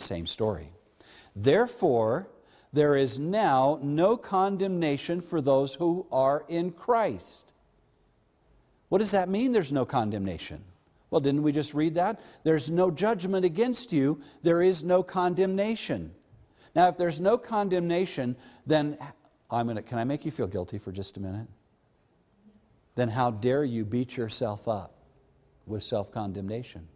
same story. Therefore, there is now no condemnation for those who are in Christ. What does that mean, there's no condemnation? Well, didn't we just read that? There's no judgment against you. There is no condemnation. Now, if there's no condemnation, then can I make you feel guilty for just a minute? Then how dare you beat yourself up with self-condemnation?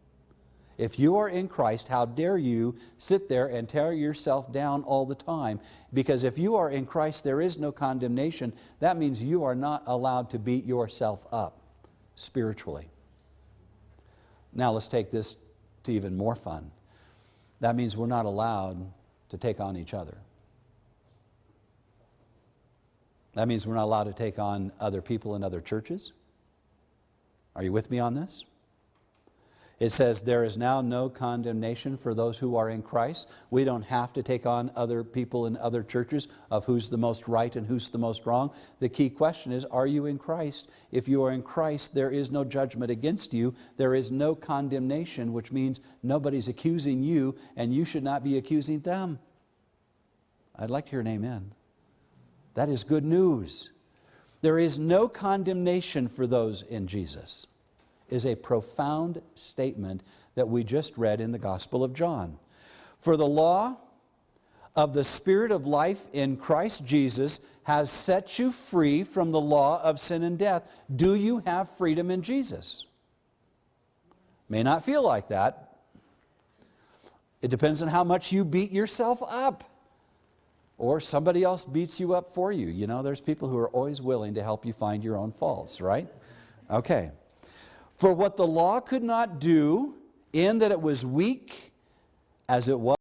If you are in Christ, how dare you sit there and tear yourself down all the time? Because if you are in Christ, there is no condemnation. That means you are not allowed to beat yourself up spiritually. Now let's take this to even more fun. That means we're not allowed to take on each other. That means we're not allowed to take on other people in other churches. Are you with me on this? It says there is now no condemnation for those who are in Christ. We don't have to take on other people in other churches of who's the most right and who's the most wrong. The key question is, are you in Christ? If you are in Christ, there is no judgment against you. There is no condemnation, which means nobody's accusing you and you should not be accusing them. I'd like to hear an amen. That is good news. There is no condemnation for those in Jesus. Is a profound statement that we just read in the Gospel of John. For the law of the Spirit of life in Christ Jesus has set you free from the law of sin and death. Do you have freedom in Jesus? May not feel like that. It depends on how much you beat yourself up. Or somebody else beats you up for you. You know, there's people who are always willing to help you find your own faults, right? Okay. For what the law could not do, in that it was weak as it was